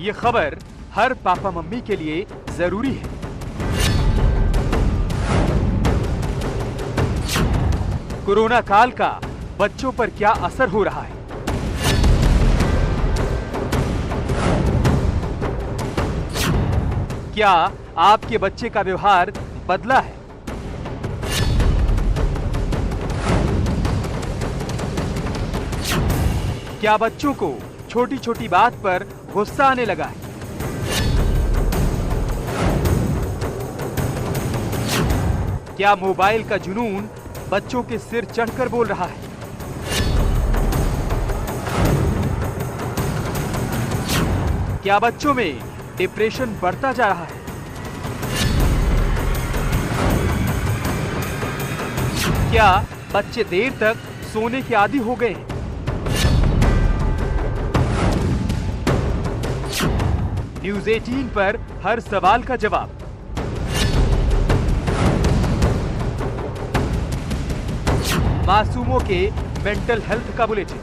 ये खबर हर papa mummy के लिए जरूरी है। कोरोना काल का बच्चों पर क्या असर हो रहा है? क्या आपके बच्चे का व्यवहार बदला है? क्या बच्चों को छोटी छोटी बात पर गुस्सा आने लगा है? क्या मोबाइल का जुनून बच्चों के सिर चढ़कर बोल रहा है? क्या बच्चों में डिप्रेशन बढ़ता जा रहा है? क्या बच्चे देर तक सोने के आदी हो गए हैं? न्यूज़ 18 पर हर सवाल का जवाब। मासूमों के मेंटल हेल्थ का बुलेटिन।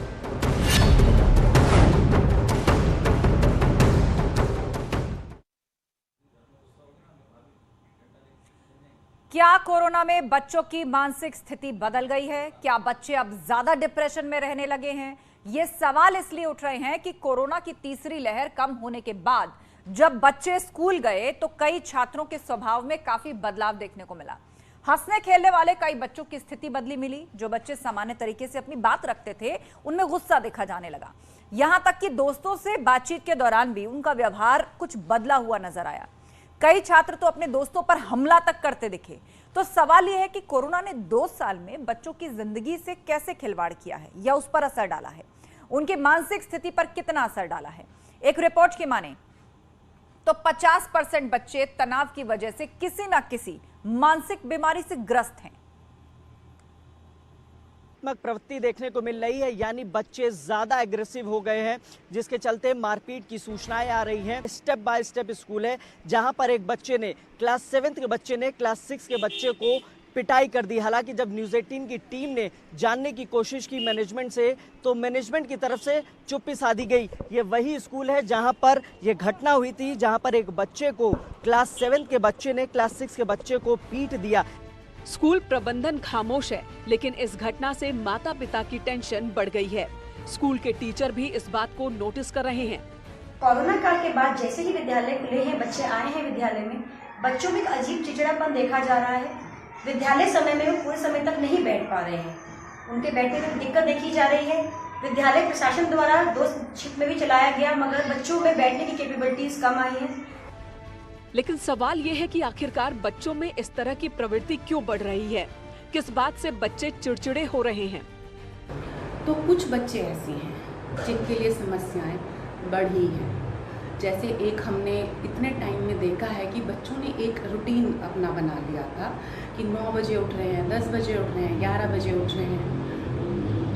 क्या कोरोना में बच्चों की मानसिक स्थिति बदल गई है? क्या बच्चे अब ज्यादा डिप्रेशन में रहने लगे हैं? ये सवाल इसलिए उठ रहे हैं कि कोरोना की तीसरी लहर कम होने के बाद जब बच्चे स्कूल गए तो कई छात्रों के स्वभाव में काफी बदलाव देखने को मिला। हंसने खेलने वाले कई बच्चों की स्थिति बदली मिली। जो बच्चे सामान्य तरीके से अपनी बात रखते थे उनमें गुस्सा देखा जाने लगा। यहां तक कि दोस्तों से बातचीत के दौरान भी उनका व्यवहार कुछ बदला हुआ नजर आया। कई छात्र तो अपने दोस्तों पर हमला तक करते दिखे। तो सवाल यह है कि कोरोना ने 2 साल में बच्चों की जिंदगी से कैसे खिलवाड़ किया है या उस पर असर डाला है, उनकी मानसिक स्थिति पर कितना असर डाला है। एक रिपोर्ट की माने तो 50% बच्चे तनाव की वजह से किसी ना किसी मानसिक बीमारी से ग्रस्त हैं। प्रवृत्ति देखने को मिल रही है, यानी बच्चे ज्यादा एग्रेसिव हो गए हैं, जिसके चलते मारपीट की सूचनाएं आ रही हैं। स्टेप बाय स्टेप स्कूल है जहां पर एक बच्चे ने क्लास 7 के बच्चे ने क्लास 6 के बच्चे को पिटाई कर दी। हालांकि जब न्यूज़ 18 की टीम ने जानने की कोशिश की मैनेजमेंट से, तो मैनेजमेंट की तरफ से चुप्पी साधी गई। ये वही स्कूल है जहां पर यह घटना हुई थी, जहां पर एक बच्चे को क्लास 7 के बच्चे ने क्लास 6 के बच्चे को पीट दिया। स्कूल प्रबंधन खामोश है, लेकिन इस घटना से माता पिता की टेंशन बढ़ गई है। स्कूल के टीचर भी इस बात को नोटिस कर रहे हैं। कोरोना काल के बाद जैसे ही विद्यालय खुले हैं, बच्चे आए हैं विद्यालय में, बच्चों में एक अजीब चिड़चिड़ापन देखा जा रहा है। विद्यालय समय में वो पूरे समय तक नहीं बैठ पा रहे हैं, उनके बैठने में दिक्कत देखी जा रही है। विद्यालय प्रशासन द्वारा 2 शिफ्ट में भी चलाया गया, मगर बच्चों में बैठने की कैपेबिलिटीज कम आई है। लेकिन सवाल ये है कि आखिरकार बच्चों में इस तरह की प्रवृत्ति क्यों बढ़ रही है? किस बात से बच्चे चिड़चिड़े हो रहे हैं? तो कुछ बच्चे ऐसे हैं जिनके लिए समस्याएं बढ़ी हैं। जैसे एक हमने इतने टाइम में देखा है कि बच्चों ने एक रूटीन अपना बना लिया था कि 9 बजे उठ रहे हैं, 10 बजे उठ रहे हैं, 11 बजे उठ रहे हैं,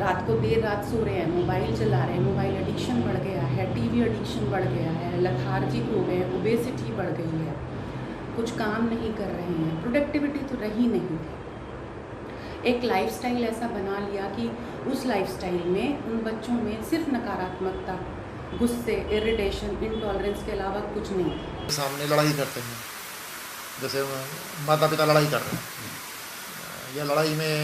रात को देर रात सो रहे हैं, मोबाइल चला रहे हैं, मोबाइल एडिक्शन बढ़ गया है, टीवी एडिक्शन बढ़ गया है, लेथार्जिक हो गए, ओबेसिटी बढ़ गई है, कुछ काम नहीं कर रहे हैं, प्रोडक्टिविटी तो रही नहीं। एक लाइफस्टाइल ऐसा बना लिया कि उस लाइफस्टाइल में उन बच्चों में सिर्फ नकारात्मकता, गुस्से, इरिटेशन, इंटॉलरेंस के अलावा कुछ नहीं। सामने लड़ाई करते हैं, जैसे माता पिता लड़ाई कर रहे हैं, या लड़ाई में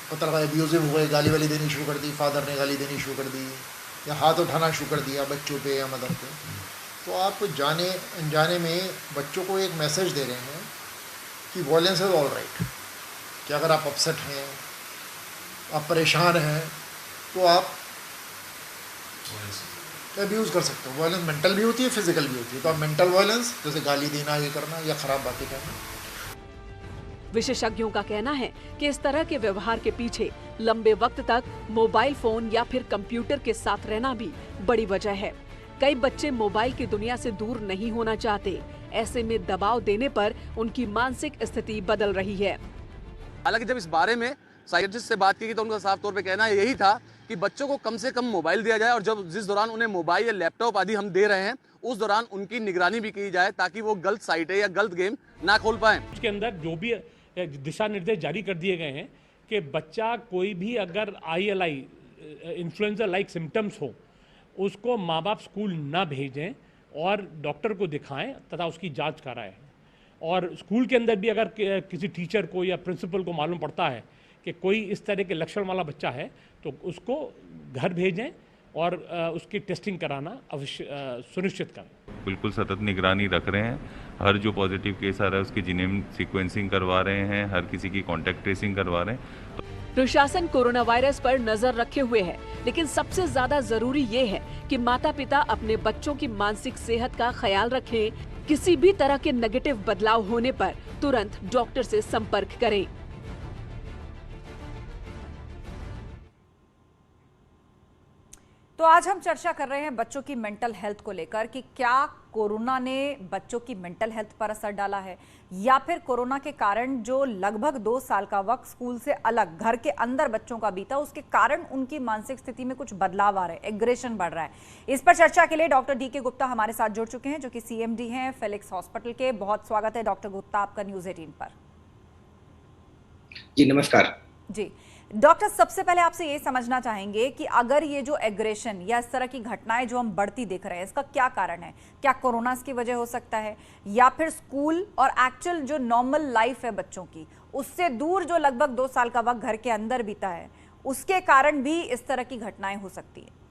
पता लगा एब्यूजिव हुए, गाली वाली देनी शुरू कर दी, फादर ने गाली देनी शुरू कर दी, या हाथ उठाना शुरू कर दिया बच्चों पे या मदर पे। तो आप जाने अनजाने में बच्चों को एक मैसेज दे रहे हैं कि वॉयलेंस इज़ ऑल राइट, कि अगर आप अपसेट हैं, आप परेशान हैं, तो आप अब्यूज़ कर सकते हो। वायलेंस मेंटल भी होती है, फिजिकल भी होती है। तो आप मेंटल वायलेंस जैसे गाली देना, ये करना या खराब बातें करना। विशेषज्ञों का कहना है कि इस तरह के व्यवहार के पीछे लंबे वक्त तक मोबाइल फोन या फिर कंप्यूटर के साथ रहना भी बड़ी वजह है। कई बच्चे मोबाइल की दुनिया से दूर नहीं होना चाहते। ऐसे में दबाव देने पर उनकी मानसिक स्थिति बदल रही है। हालांकि जब इस बारे में साइकियाट्रिस्ट से बात की गई तो उनका साफ तौर पे कहना यही था कि बच्चों को कम से कम मोबाइल दिया जाए, और जब जिस दौरान उन्हें मोबाइल या लैपटॉप आदि हम दे रहे हैं उस दौरान उनकी निगरानी भी की जाए, ताकि वो गलत साइटें या गलत गेम ना खोल पाएं। उसके अंदर जो भी दिशा निर्देश जारी कर दिए गए हैं कि बच्चा कोई भी अगर ILI इन्फ्लुएंजा लाइक सिम्टम्स हो, उसको माँ बाप स्कूल ना भेजें और डॉक्टर को दिखाएं तथा उसकी जांच कराएं। और स्कूल के अंदर भी अगर किसी टीचर को या प्रिंसिपल को मालूम पड़ता है कि कोई इस तरह के लक्षण वाला बच्चा है तो उसको घर भेजें और उसकी टेस्टिंग कराना अवश्य सुनिश्चित करें। बिल्कुल सतत निगरानी रख रहे हैं। हर जो पॉजिटिव केस आ रहा है उसकी जीनोम सीक्वेंसिंग करवा रहे हैं, हर किसी की कॉन्टैक्ट ट्रेसिंग करवा रहे हैं। प्रशासन कोरोना वायरस पर नजर रखे हुए है, लेकिन सबसे ज्यादा जरूरी ये है कि माता पिता अपने बच्चों की मानसिक सेहत का ख्याल रखें। किसी भी तरह के नेगेटिव बदलाव होने पर तुरंत डॉक्टर से संपर्क करें। तो आज हम चर्चा कर रहे हैं बच्चों की मेंटल हेल्थ को लेकर कि क्या कोरोना ने बच्चों की मेंटल हेल्थ पर असर डाला है या फिर कोरोना के कारण जो लगभग 2 साल का वक्त स्कूल से अलग घर के अंदर बच्चों का बीता उसके कारण उनकी मानसिक स्थिति में कुछ बदलाव आ रहे हैं, एग्रेशन बढ़ रहा है। इस पर चर्चा के लिए डॉक्टर डी के गुप्ता हमारे साथ जुड़ चुके हैं, जो कि CMD हैं फेलिक्स हॉस्पिटल के। बहुत स्वागत है डॉक्टर गुप्ता आपका न्यूज़ 18 पर। जी नमस्कार। जी डॉक्टर, सबसे पहले आपसे ये समझना चाहेंगे कि अगर ये जो एग्रेशन या इस तरह की घटनाएं जो हम बढ़ती देख रहे हैं, इसका क्या कारण है? क्या कोरोना इसकी वजह हो सकता है या फिर स्कूल और एक्चुअल जो नॉर्मल लाइफ है बच्चों की उससे दूर जो लगभग 2 साल का वक्त घर के अंदर बीता है उसके कारण भी इस तरह की घटनाएं हो सकती है?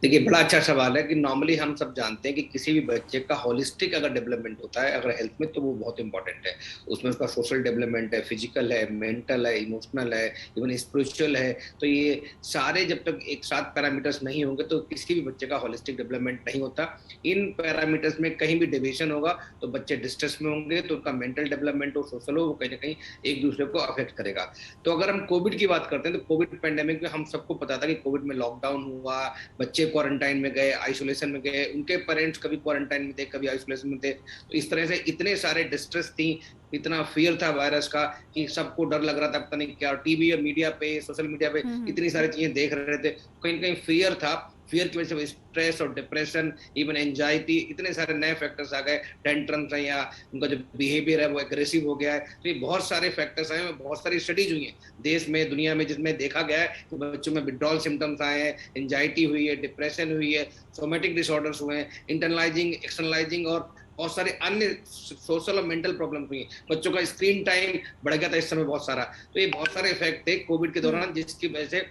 देखिए, बड़ा अच्छा सवाल है कि नॉर्मली हम सब जानते हैं कि किसी भी बच्चे का होलिस्टिक अगर डेवलपमेंट होता है अगर हेल्थ में, तो वो बहुत इंपॉर्टेंट है। उसमें उसका सोशल डेवलपमेंट है, फिजिकल है, मेंटल है, इमोशनल है, इवन स्पिरिचुअल है। तो ये सारे जब तक एक साथ पैरामीटर्स नहीं होंगे तो किसी भी बच्चे का होलिस्टिक डेवलपमेंट नहीं होता। इन पैरामीटर्स में कहीं भी डेविएशन होगा तो बच्चे डिस्ट्रेस में होंगे, तो उनका मेंटल डेवलपमेंट हो, सोशल हो, वो कहीं ना कहीं एक दूसरे को अफेक्ट करेगा। तो अगर हम कोविड की बात करते हैं तो कोविड पेंडेमिक में हम सबको पता था कि कोविड में लॉकडाउन हुआ, बच्चे क्वारंटाइन में गए, आइसोलेशन में गए, उनके पेरेंट्स कभी क्वारंटाइन में थे, कभी आइसोलेशन में थे। तो इस तरह से इतने सारे डिस्ट्रेस थी, इतना फियर था वायरस का कि सबको डर लग रहा था, पता नहीं क्या। टीवी और मीडिया पे, सोशल मीडिया पे इतनी सारी चीजें देख रहे थे, कहीं ना कहीं फियर था। फियर की वजह से स्ट्रेस और डिप्रेशन, इवन एंजाइटी, इतने सारे नए फैक्टर्स आ गए। टेंट्रम्स हैं या उनका जो बिहेवियर है वो एग्रेसिव हो गया है। तो ये बहुत सारे फैक्टर्स हैं, बहुत सारी स्टडीज हुई हैं देश में, दुनिया में, जिसमें देखा गया है कि बच्चों में विड्रॉल सिम्टम्स आए हैं, एंजाइटी हुई है, डिप्रेशन हुई है, सोमेटिक डिसऑर्डर्स हुए हैं, इंटरनलाइजिंग, एक्सटर्नलाइजिंग और बहुत सारे अन्य सोशल और मेंटल प्रॉब्लम हुई। बच्चों का स्क्रीन टाइम बढ़ गया था इस समय बहुत सारा। तो ये बहुत सारे इफेक्ट थे कोविड के दौरान, जिसकी वजह से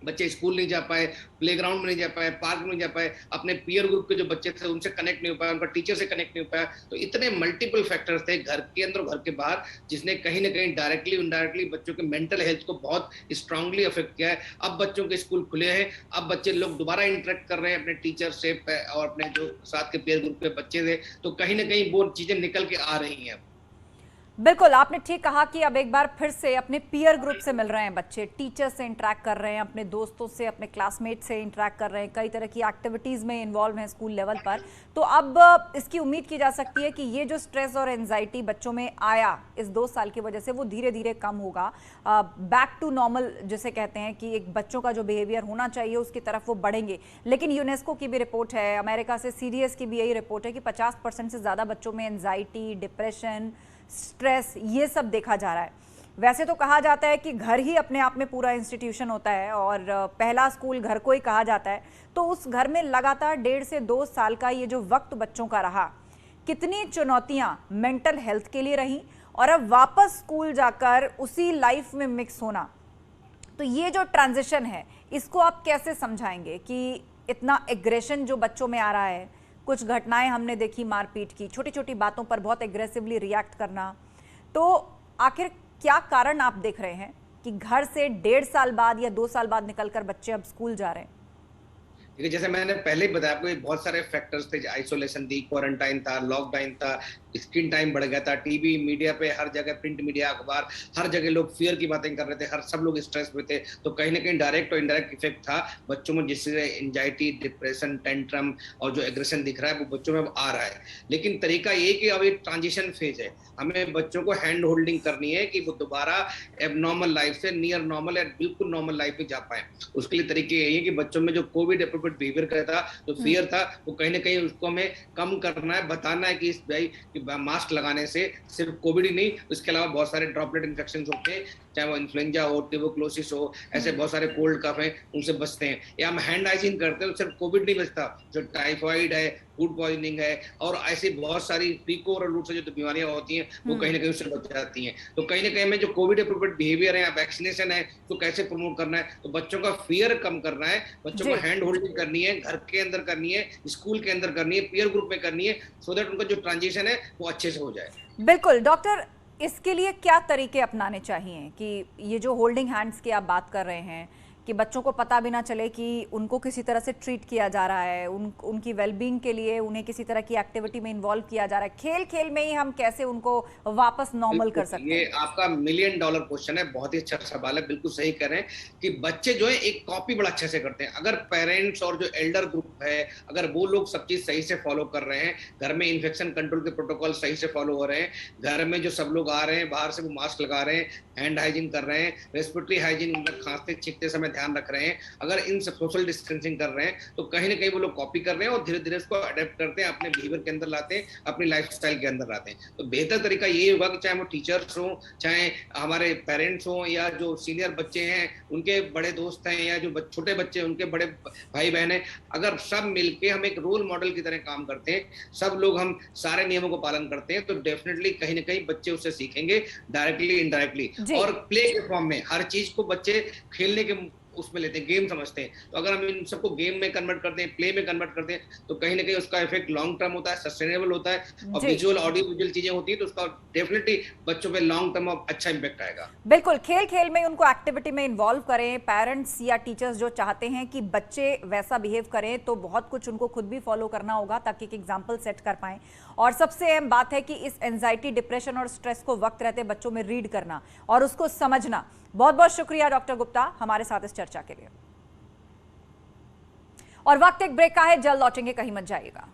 बच्चे स्कूल नहीं जा पाए, प्लेग्राउंड में नहीं जा पाए, पार्क में नहीं जा पाए, अपने पीयर ग्रुप के जो बच्चे थे उनसे कनेक्ट नहीं हो पाया, उनका टीचर से कनेक्ट नहीं हो पाया। तो इतने मल्टीपल फैक्टर्स थे घर के अंदर और घर के बाहर, जिसने कहीं ना कहीं डायरेक्टली इनडायरेक्टली बच्चों के मेंटल हेल्थ को बहुत स्ट्रांगली अफेक्ट किया है। अब बच्चों के स्कूल खुले हैं, अब बच्चे लोग दोबारा इंटरेक्ट कर रहे हैं अपने टीचर से और अपने जो साथ के पीयर ग्रुप के बच्चे थे, तो कहीं ना कहीं वो चीजें निकल के आ रही हैं। बिल्कुल, आपने ठीक कहा कि अब एक बार फिर से अपने पीयर ग्रुप से मिल रहे हैं बच्चे, टीचर से इंटरेक्ट कर रहे हैं, अपने दोस्तों से, अपने क्लासमेट से इंटरेक्ट कर रहे हैं, कई तरह की एक्टिविटीज़ में इन्वॉल्व हैं स्कूल लेवल पर। तो अब इसकी उम्मीद की जा सकती है कि ये जो स्ट्रेस और एंजाइटी बच्चों में आया इस 2 साल की वजह से, वो धीरे धीरे कम होगा। बैक टू नॉर्मल जिसे कहते हैं कि एक बच्चों का जो बिहेवियर होना चाहिए उसकी तरफ वो बढ़ेंगे। लेकिन यूनेस्को की भी रिपोर्ट है, अमेरिका से CDS की भी यही रिपोर्ट है कि 50% से ज़्यादा बच्चों में एंजाइटी, डिप्रेशन, स्ट्रेस ये सब देखा जा रहा है। वैसे तो कहा जाता है कि घर ही अपने आप में पूरा इंस्टीट्यूशन होता है और पहला स्कूल घर को ही कहा जाता है। तो उस घर में लगातार 1.5 से 2 साल का ये जो वक्त बच्चों का रहा, कितनी चुनौतियां मेंटल हेल्थ के लिए रही और अब वापस स्कूल जाकर उसी लाइफ में मिक्स होना, तो ये जो ट्रांजिशन है इसको आप कैसे समझाएंगे कि इतना एग्रेशन जो बच्चों में आ रहा है? कुछ घटनाएं हमने देखी मारपीट की, छोटी छोटी बातों पर बहुत एग्रेसिवली रिएक्ट करना। तो आखिर क्या कारण आप देख रहे हैं कि घर से 1.5 साल बाद या 2 साल बाद निकलकर बच्चे अब स्कूल जा रहे हैं? देखिए, जैसे मैंने पहले ही बताया आपको, बहुत सारे फैक्टर्स थे। आइसोलेशन थी, क्वारंटाइन था, लॉकडाउन था, स्क्रीन टाइम बढ़ गया था, टीवी, मीडिया पे, हर जगह प्रिंट मीडिया, अखबार, हर जगह लोग फियर की बातें कर रहे थे, सब लोग स्ट्रेस में थे। तो कहीं ना कहीं डायरेक्ट और इनडायरेक्ट इफेक्ट था बच्चों में, जिससे एंजाइटी, डिप्रेशन, टेंट्रम और जो एग्रेशन दिख रहा है वो बच्चों में आ रहा है। लेकिन तरीका ये कि अब एक ट्रांजिशन फेज है, हमें बच्चों को हैंड होल्डिंग करनी है कि वो दोबारा एबनॉर्मल लाइफ से नियर नॉर्मल या बिल्कुल नॉर्मल लाइफ में जा पाए। उसके लिए तरीके यही है कि बच्चों में जो कोविड एप्रोप्रिएट बिहेवियर का था, जो फियर था, वो कहीं ना कहीं उसको हमें कम करना है, बताना है कि भाई मास्क लगाने से सिर्फ कोविड ही नहीं, उसके अलावा बहुत सारे ड्रॉपलेट इन्फेक्शन होते हैं, चाहे वो इन्फ्लुएंजा हो, ट्यूबरकुलोसिस हो, ऐसे बहुत सारे कोल्ड कफ हैं, उनसे बचते हैं। या हम हैंड हाइजीन करते हैं, सिर्फ कोविड नहीं बचता, जो टाइफाइड है, फूड पॉइजनिंग है और ऐसी बहुत सारी प्रीकोर रूट से जो बीमारियां होती हैं वो कहीं ना कहीं उससे बच जाती हैं। तो कहीं ना कहीं हमें जो कोविड अप्रोप्रिएट बिहेवियर है, वैक्सीनेशन है, तो कैसे प्रमोट करना है, तो बच्चों का फियर कम करना है, बच्चों को हैंड होल्डिंग करनी है, घर के अंदर करनी है, स्कूल के अंदर करनी है, पीयर ग्रुप में करनी है, सो दैट उनका जो ट्रांजिशन है वो अच्छे से हो जाए। बिल्कुल डॉक्टर, इसके लिए क्या तरीके अपनाने चाहिए कि ये जो होल्डिंग हैंड्स की आप बात कर रहे हैं कि बच्चों को पता भी ना चले कि उनको किसी तरह से ट्रीट किया जा रहा है, उनकी वेलबींग के लिए उन्हें किसी तरह की एक्टिविटी में इन्वॉल्व किया जा रहा है, खेल खेल में ही हम कैसे उनको वापस नॉर्मल कर सकते हैं? ये आपका $1,000,000 क्वेश्चन है, बहुत ही अच्छा सवाल है, बिल्कुल सही कह रहे हैं कि बच्चे जो है एक कॉपी बड़ा अच्छे से करते हैं। अगर पेरेंट्स और जो एल्डर ग्रुप है, अगर वो लोग सब चीज सही से फॉलो कर रहे हैं, घर में इन्फेक्शन कंट्रोल के प्रोटोकॉल सही से फॉलो हो रहे हैं, घर में जो सब लोग आ रहे हैं बाहर से वो मास्क लगा रहे हैं, हैंड हाइजीन कर रहे हैं, रेस्पिरेटरी हाइजीन, खांसते छींकते समय ध्यान रख रहे हैं, अगर इन सब सोशल डिस्टेंसिंग कर रहे हैं, तो कहीं ना कहीं वो लोग कॉपी कर रहे हैं और धीरे धीरे इसको अडेप्ट करते हैं, अपने बिहेवियर के अंदर लाते हैं, अपनी लाइफस्टाइल के अंदर लाते हैं। तो बेहतर तरीका यही होगा कि चाहे वो टीचर्स हों, चाहे हमारे पेरेंट्स हों, या जो सीनियर बच्चे हैं उनके बड़े दोस्त हैं, या जो छोटे बच्चे उनके बड़े भाई बहन हैं, अगर सब मिलके हम एक रोल मॉडल की तरह काम करते हैं, सब लोग हम सारे नियमों को पालन करते हैं, तो डेफिनेटली कहीं ना कहीं बच्चे उससे सीखेंगे, डायरेक्टली इनडायरेक्टली। और प्ले के फॉर्म में हर चीज को बच्चे खेलने के उसमें लेते हैं, गेम समझते हैं, तो अगर हम इन सबको गेम में कन्वर्ट करते हैं, प्ले में कन्वर्ट करते हैं, तो कहीं ना कहीं उसका इफेक्ट लॉन्ग टर्म होता है, सस्टेनेबल होता है, और विजुअल ऑडियो विजुअल चीजें होती हैं, तो उसका डेफिनेटली बच्चों पे लॉन्ग टर्म अच्छा इंपैक्ट आएगा। बिल्कुल, खेल खेल में उनको एक्टिविटी में इन्वॉल्व करें। पेरेंट्स या टीचर्स जो चाहते हैं कि बच्चे वैसा बिहेव करें, तो बहुत कुछ उनको खुद भी फॉलो करना होगा ताकि एक एग्जाम्पल सेट कर पाएं। और सबसे अहम बात है कि इस एंजाइटी, डिप्रेशन और स्ट्रेस को वक्त रहते बच्चों में रीड करना और उसको समझना। बहुत बहुत शुक्रिया डॉक्टर गुप्ता हमारे साथ इस चर्चा के लिए। और वक्त एक ब्रेक का है, जल्द लौटेंगे, कहीं मत जाइएगा।